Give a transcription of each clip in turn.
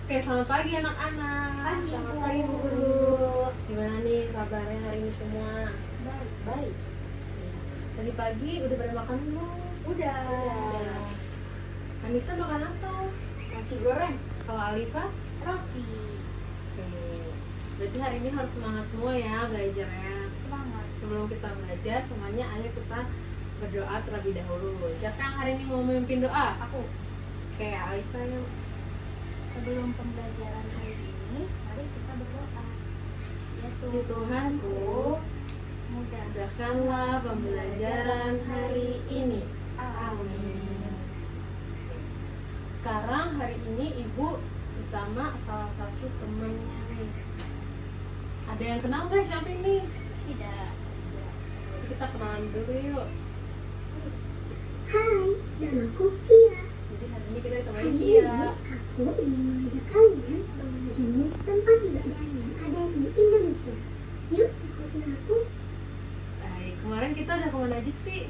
Oke, selamat pagi anak-anak. Pagi, Selamat Bu. pagi Bu Guru. Gimana nih kabarnya hari ini semua? Baik. Baik. Tadi pagi udah pada makan belum? Udah. Anissa makan apa? Nasi goreng. Kalau Alifa? Roti. Oke. Berarti hari ini harus semangat semua ya belajarnya. Semangat. Sebelum kita belajar, semuanya ayo kita berdoa terlebih dahulu. Siapa yang hari ini mau memimpin doa? Aku. Oke, Alifa yang Sebelum pembelajaran hari ini, mari kita berdoa. Ya di Tuhanku, mudahkanlah pembelajaran hari ini. Amin. Sekarang hari ini Ibu bersama salah satu temannya nih. Ada yang kenal nggak siapa ini? Tidak. Kita kenalan dulu yuk. Hai, namaku Kia. Jadi hari ini kita Hari temenin ini dia. aku ingin mengajak kalian mengunjungi tempat ibadah yang ada di Indonesia. Yuk, ikuti aku. Baik, kemarin kita udah kemana aja sih?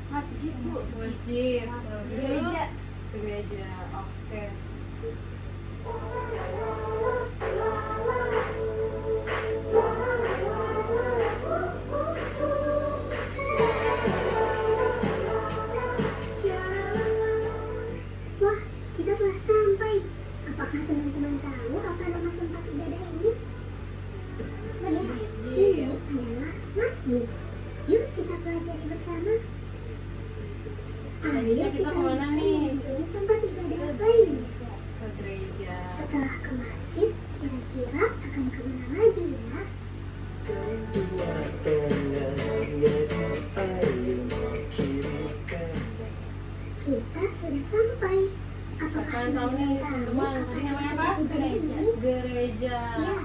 Masjid, Bu. Masjid. Masjid. Lalu Gereja. ke gereja. Oke. Wah, kita telah sampai. Apakah teman-teman tahu apa nama tempat ibadah ini? Benar, ini adalah masjid. Yuk kita pelajari bersama. Tadinya Ayo kita kita kemana lanjutkan nih? mengunjungi tempat ibadah apa ini? Ke gereja. Setelah ke masjid, kira-kira akan kemana lagi ya? Kita sudah sampai. Siapa yang tahu nih teman-teman? Tadi namanya apa? Gereja. Gereja. Ya,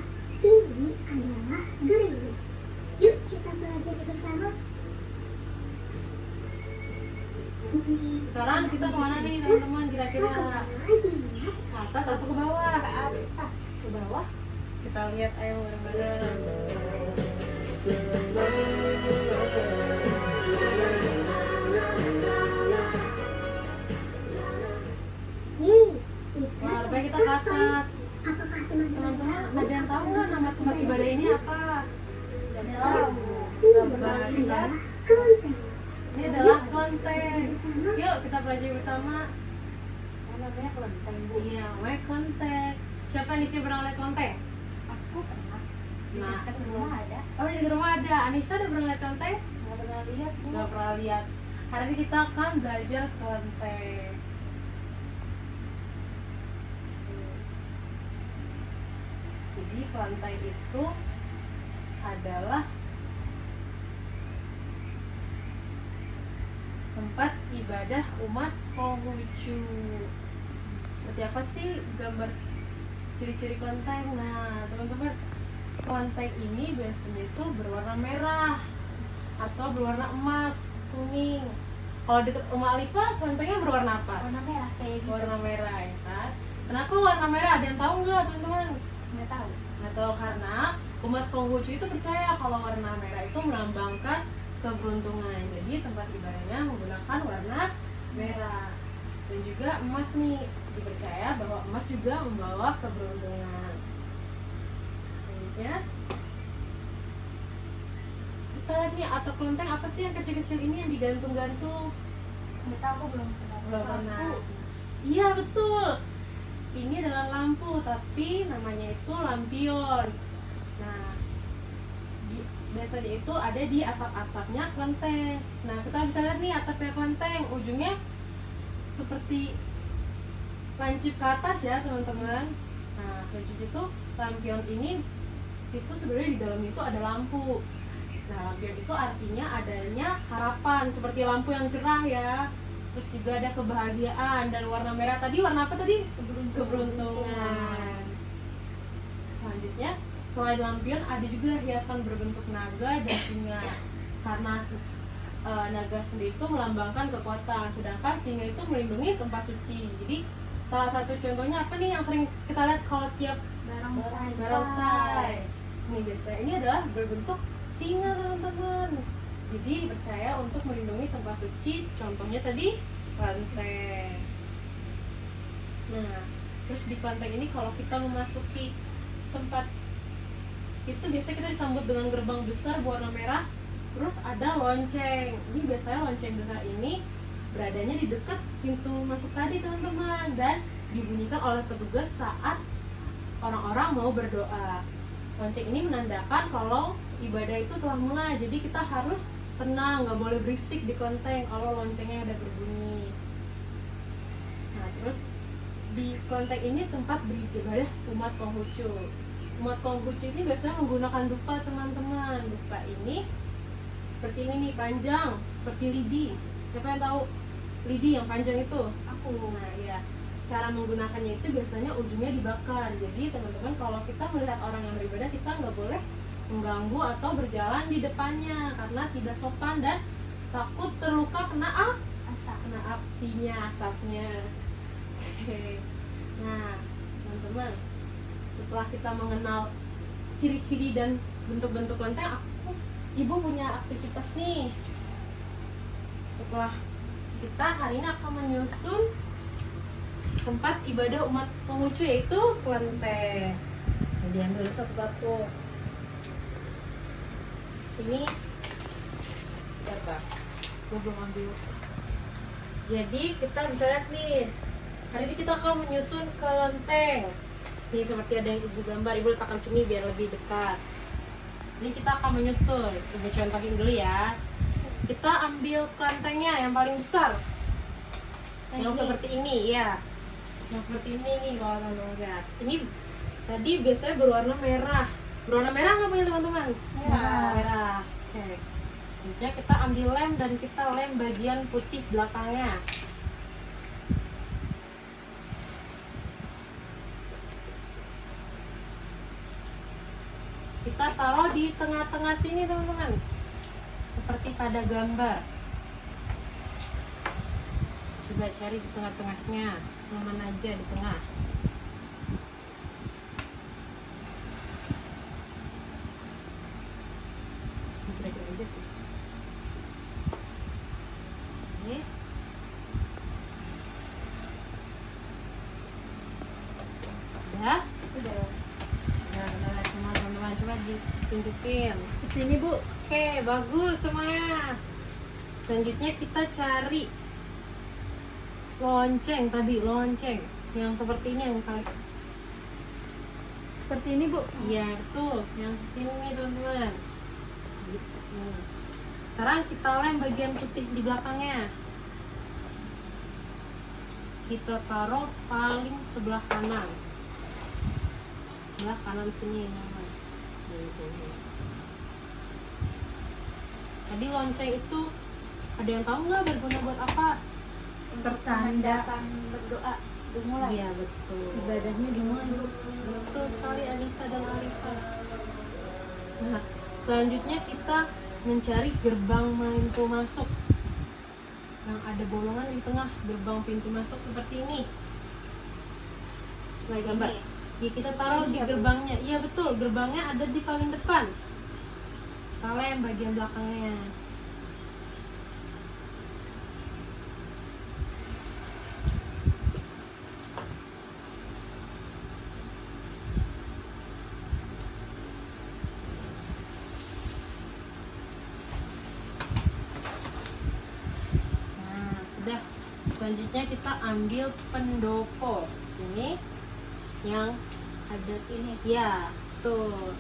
ini adalah gereja. Yuk kita pelajari bersama. Sekarang kita kemana nih teman-teman? Kita Kira-kira kemana lagi ya? ke atas atau ke bawah? Ke atas. Ke bawah. Kita lihat ayo bareng-bareng. Yeay, kita Wah, rupanya kita ke sampai. atas. Apakah teman-teman Teman-teman, tahu ada yang tahu nggak nama tempat ibadah ini apa? Tidak tahu. Ini adalah kelenteng. Ini adalah kelenteng. Bersama. Yuk kita pelajari bersama. Namanya kelenteng, Bu. Iya, namanya kelenteng. Siapa yang di sini pernah lihat kelenteng? Aku pernah. Di Nah. dekat rumah ada. Oh, di rumah ada. Anissa udah pernah lihat kelenteng? Nggak pernah lihat, Bu. Nggak pernah lihat. Hari ini kita akan belajar kelenteng. Jadi kelenteng itu adalah tempat ibadah umat Konghucu. Seperti apa sih gambar ciri-ciri kelenteng? Nah, teman-teman, kelenteng ini biasanya itu berwarna merah atau berwarna emas, kuning. Kalau dekat rumah Alifa, kelentengnya berwarna apa? Warna merah kayak gitu. Warna merah, ya kan? Kenapa warna merah? Ada yang tahu nggak, teman-teman? Nggak tahu. Atau karena umat Konghucu itu percaya kalau warna merah itu melambangkan keberuntungan. Jadi tempat ibadahnya menggunakan warna merah. Dan juga emas nih, dipercaya bahwa emas juga membawa keberuntungan. Selanjutnya, kita lihat nih, atau kelenteng apa sih yang kecil-kecil ini yang digantung-gantung? Nggak tahu, aku belum pernah. Belum pernah. Lampu. Iya betul. Ini adalah lampu, tapi namanya itu lampion. Nah, biasanya itu ada di atap-atapnya kelenteng. Nah, kita bisa lihat nih atapnya kelenteng, ujungnya seperti lancip ke atas ya teman-teman. Nah, selanjutnya itu lampion ini itu sebenarnya di dalam itu ada lampu. Nah, lampion itu artinya adanya harapan, seperti lampu yang cerah ya. Terus juga ada kebahagiaan, dan warna merah tadi warna apa tadi? Keberuntungan. Selanjutnya, selain lampion ada juga hiasan berbentuk naga dan singa. Karena naga sendiri itu melambangkan kekuatan, sedangkan singa itu melindungi tempat suci. Jadi salah satu contohnya apa nih yang sering kita lihat kalau tiap barongsai? Ini biasanya ini adalah berbentuk singa teman-teman. Jadi dipercaya untuk melindungi tempat suci, contohnya tadi kelenteng. Nah, Terus di kelenteng ini kalau kita memasuki tempat itu biasanya kita disambut dengan gerbang besar berwarna merah. Terus ada lonceng. Ini biasanya lonceng besar ini beradanya di dekat pintu masuk tadi teman-teman, dan dibunyikan oleh petugas saat orang-orang mau berdoa. Lonceng ini menandakan kalau ibadah itu telah mulai. Jadi kita harus tenang, nggak boleh berisik di kelenteng kalau loncengnya udah berbunyi. Nah, terus di kelenteng ini tempat beribadah umat Konghucu. Umat Konghucu ini biasanya menggunakan dupa teman-teman. Dupa ini seperti ini nih, panjang seperti lidi. Siapa yang tahu lidi yang panjang itu? Aku. Nah, ya. Cara menggunakannya itu biasanya ujungnya dibakar. Jadi teman-teman, kalau kita melihat orang yang beribadah, kita nggak boleh mengganggu atau berjalan di depannya karena tidak sopan dan takut terluka kena Asap. kena apinya, asapnya. Oke. Nah, teman-teman, setelah kita mengenal ciri-ciri dan bentuk-bentuk kelenteng, ibu punya aktivitas nih. Setelah kita hari ini akan menyusun tempat ibadah umat Konghucu, yaitu kelenteng. Nah, diambil satu-satu. Ini apa? Gue belum ambil. Jadi kita bisa lihat nih, hari ini kita akan menyusun kelenteng. Nih seperti ada yang ibu gambar, ibu letakkan sini biar lebih dekat. Ini kita akan menyusun. Ibu contohin dulu ya. Kita ambil kelentengnya yang paling besar. Yang seperti ini ya. Yang seperti ini nih kalau teman-teman lihat. Ini tadi biasanya berwarna merah. Berwarna merah nggak punya teman-teman? Merah. Merah. Oke. Selanjutnya kita ambil lem dan kita lem bagian putih belakangnya. Kita taruh di tengah-tengah sini teman-teman, seperti pada gambar. Coba cari di tengah-tengahnya, yang mana aja di tengah. Kira-kira aja sih. Ini. Udah? Udah. Nah, semua teman-teman coba ditunjukin. Seperti ini bu. Oke, bagus semuanya. Selanjutnya kita cari lonceng tadi, lonceng yang seperti ini yang kali. Seperti ini bu. Iya betul, yang seperti ini teman-teman. Gitu. Sekarang kita lem bagian putih di belakangnya. Kita taruh paling sebelah kanan. Sebelah kanan sini teman-teman. Dari sini. Tadi lonceng itu ada yang tahu nggak berguna buat apa? Pertanda berdoa dimulai. Iya betul. Ibadahnya dimulai bu. Betul sekali Alisa dan Alifa. Nah, selanjutnya kita mencari gerbang pintu masuk yang ada bolongan di tengah gerbang pintu masuk seperti ini. Nah, gambar. Ya, kita taruh di gerbangnya. Iya betul, gerbangnya ada di paling depan. Kita lem bagian belakangnya. Nah, sudah. Selanjutnya kita ambil pendopo. Sini yang ada ini. Ya, tuh.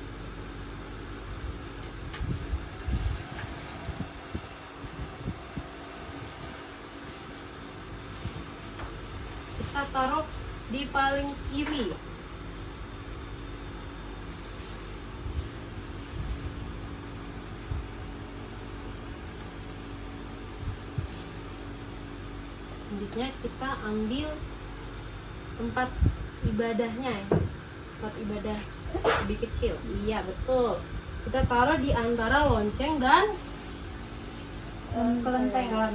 Kita taruh di paling kiri. Selanjutnya kita ambil tempat ibadahnya, tempat ibadah lebih kecil. Iya betul. Kita taruh di antara lonceng dan kelenteng.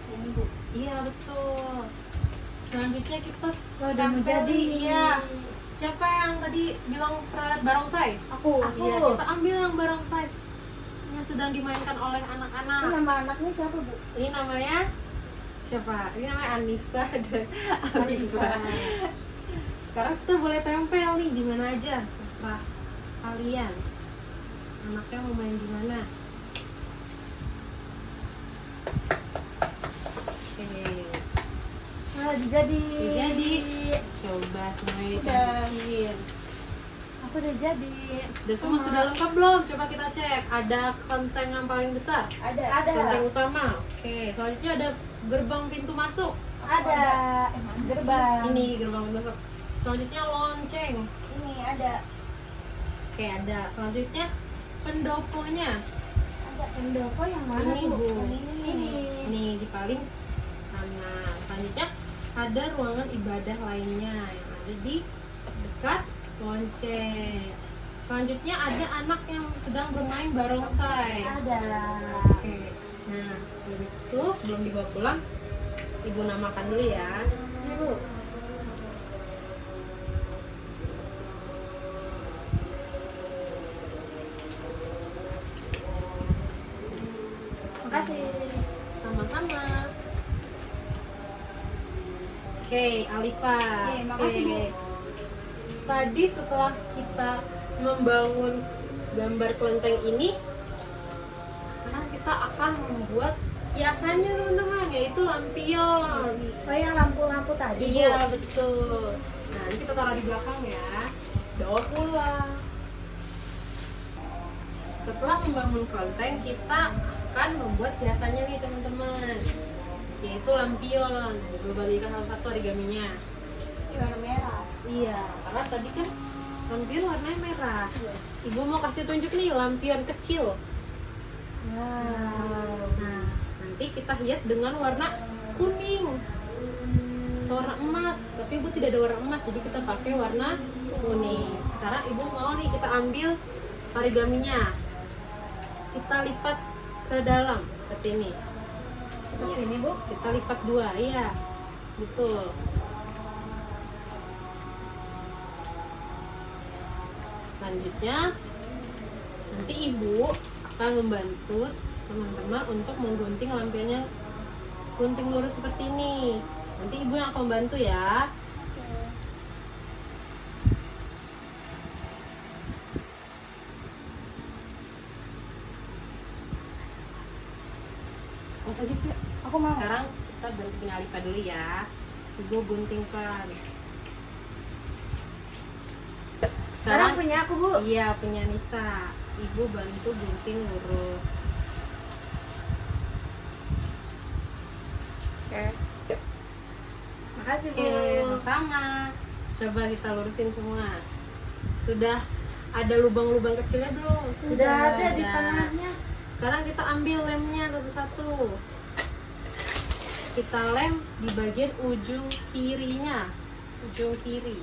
Sini bu. Iya betul. Selanjutnya kita Oh, udah mau Tempel, jadi. iya. Siapa yang tadi bilang pernah lihat barongsai? Aku. Iya, kita ambil yang barongsai yang sedang dimainkan oleh Ini anak-anak. nama anaknya siapa, Bu? Ini namanya siapa? Ini namanya Anissa dan Alifah. Sekarang kita boleh tempel nih di mana aja, terserah kalian. Anaknya mau main di mana? Oke. Nah, jadi. Coba semuanya Udah. ditambahin. Aku udah jadi. Udah semua sudah lengkap belum? Coba kita cek. Ada kelenteng yang paling besar. Ada. Kelenteng utama. Oke, selanjutnya ada gerbang pintu masuk. Ada. Gerbang. Ini gerbang pintu masuk. Selanjutnya lonceng. Ini ada. Oke, ada. Selanjutnya pendoponya. Ada pendopo yang mana, Ini, Bu. Yang ini. Ini di paling kanan. Selanjutnya ada ruangan ibadah lainnya yang ada di dekat lonceng. Selanjutnya ada anak yang sedang bermain barongsai. Ada. Oke. Nah, itu sebelum dibawa pulang, Ibu namakan dulu ya. Ini, Bu. Makasih. Sama-sama. Oke, Alifa. Oke, makasih, Bu. Tadi setelah kita membangun gambar kelenteng ini, sekarang kita akan membuat hiasannya teman-teman, yaitu lampion. Oh, yang lampu-lampu tadi, Bu? Iya, betul. Nah, ini kita taruh di belakang ya. Bawa pulang. Setelah membangun kelenteng, kita akan membuat hiasannya nih teman-teman, yaitu lampion. Gue bagikan salah satu origaminya. Ini warna merah. Iya, karena tadi kan lampion warnanya merah. Ibu mau kasih tunjuk nih lampion kecil. Wow. Nah, nanti kita hias dengan warna kuning atau warna emas. Tapi ibu tidak ada warna emas, jadi kita pakai warna kuning. Sekarang ibu mau nih kita ambil origaminya, kita lipat ke dalam seperti ini. Seperti Iya. ini, Bu? Kita lipat dua, iya, betul. Selanjutnya nanti ibu akan membantu teman-teman untuk menggunting lampionnya, gunting lurus seperti ini. Nanti ibu yang akan membantu ya. Mau saja sih. Aku mau. Sekarang kita bantu punya Alifa dulu ya. Ibu guntingkan. Sekarang punya aku, Bu. Iya, punya Nisa. Ibu bantu gunting lurus. Oke. Makasih, Bu. Oke, sama. Coba kita lurusin semua. Sudah ada lubang-lubang kecilnya belum? Sudah ada di tengahnya. Sekarang kita ambil lemnya satu-satu. Kita lem di bagian ujung kirinya, ujung kiri.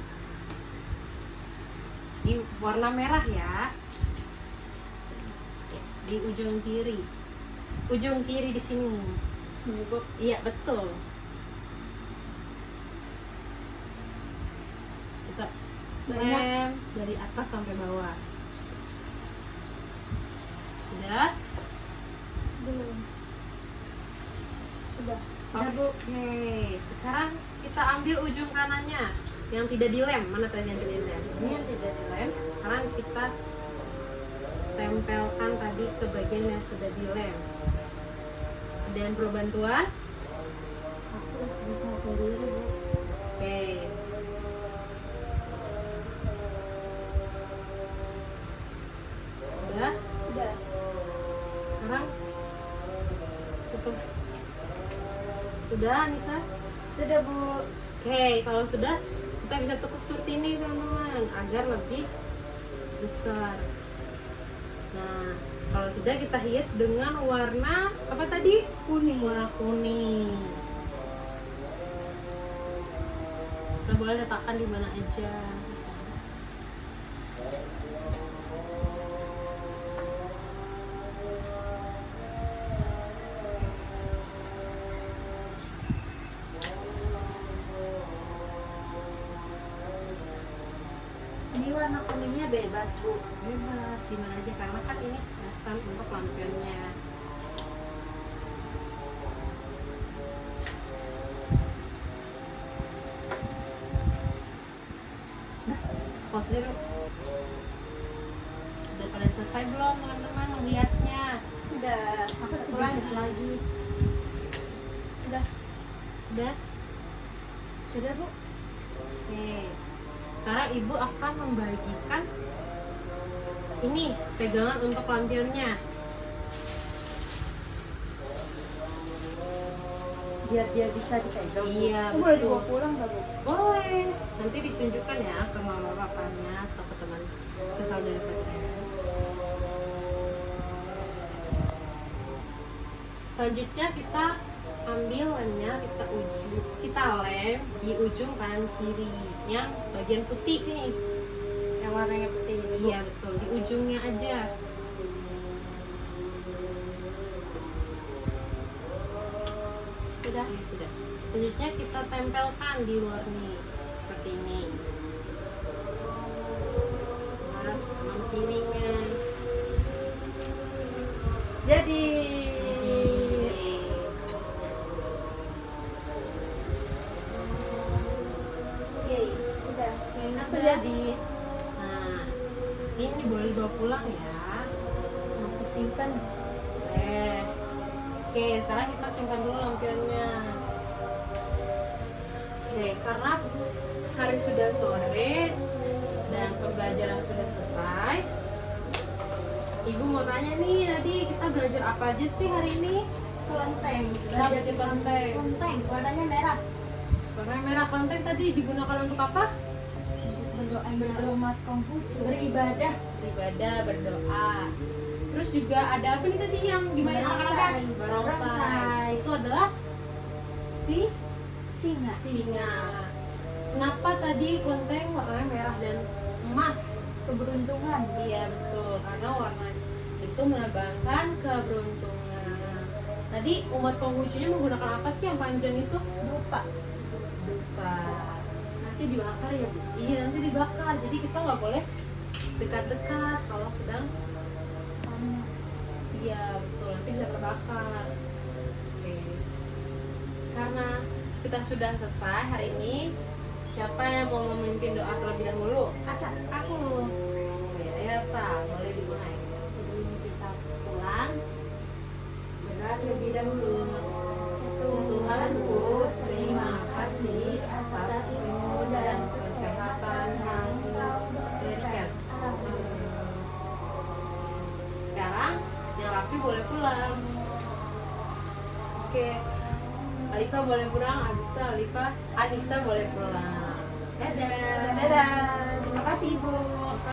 Di warna merah ya. Di ujung kiri. Ujung kiri di sini. Sini, Bu. Iya, betul. Kita lem dari atas sampai bawah. Sudah? Belum. Sudah. Sudah, Bu. Oke, sekarang kita ambil ujung kanannya yang tidak dilem. Mana tadi yang tidak dilem? Ini yang tidak dilem. Sekarang kita tempelkan tadi ke bagian yang sudah dilem. Ada yang perlu bantuan? Aku bisa sendiri, Bu. Oke. Udah? Udah. Sekarang cukup. Sudah, Nisa? Sudah, Bu. Oke, kalau sudah kita bisa tekuk seperti ini teman-teman agar lebih besar. Nah, kalau sudah kita hias dengan warna apa tadi? Kuning. Warna kuning. Kita boleh letakkan di mana aja. Ini warna kuningnya bebas, Bu. Bebas di mana aja karena kan ini kemasan untuk lampionnya. Nah, pause dulu. Udah pada selesai belum teman-teman menghiasnya? Sudah. Aku Satu sedikit lagi. Udah. Udah. Sudah, Bu. Oke. Sekarang ibu akan membagikan ini pegangan untuk lampionnya. Biar dia bisa dipegang. Iya, Aku boleh betul. dibawa pulang nggak, Bu? Boleh. Nanti ditunjukkan ya ke mama papanya atau ke teman ke saudara kalian. Selanjutnya kita ambil lemnya, kita lem di ujung kanan kiri yang bagian putih nih. Yang warnanya putih ini, Bu. Iya betul, di ujungnya aja. Sudah. Ya, sudah. Selanjutnya kita tempelkan di luar nih seperti ini. Buat kanan kirinya. Jadi. Yeay. Udah. Aku Udah. jadi. Nah, ini boleh dibawa pulang ya. Aku simpan. Oke, sekarang kita simpan dulu lampionnya. Oke, karena hari sudah sore dan pembelajaran sudah selesai, Ibu mau tanya nih, tadi kita belajar apa aja sih hari ini? Kelenteng. Kita belajar kelenteng. Kelenteng. Warnanya merah. Warna merah kelenteng tadi digunakan untuk apa? Berdoa berumat Konghucu. Beribadah. Beribadah, berdoa. Terus juga ada apa nih tadi yang dimainin anak-anak? Barongsai. Barongsai. Barongsai. Itu adalah si Singa. singa. Kenapa tadi kelenteng warnanya merah dan emas? Keberuntungan. Iya betul, karena warna itu melambangkan keberuntungan. Tadi umat Konghucunya menggunakan apa sih yang panjang itu? Dupa. Dupa. Nanti dibakar ya, Bu. Iya nanti dibakar, jadi kita nggak boleh dekat-dekat kalau sedang. Panas. Iya betul, nanti bisa terbakar. Oke. Karena kita sudah selesai hari ini, siapa yang mau memimpin doa terlebih dahulu? Asa, aku. Ya, Sa, boleh dimulai. Sebelum kita pulang, Berat lebih dahulu. Tuhanku, terima kasih atas ilmu dan kesehatan yang Kau berikan. Sekarang, yang Raffi boleh pulang. Oke, Alifa boleh pulang, habis itu Anissa boleh pulang. Dadah. Dadah. Terima kasih, Ibu.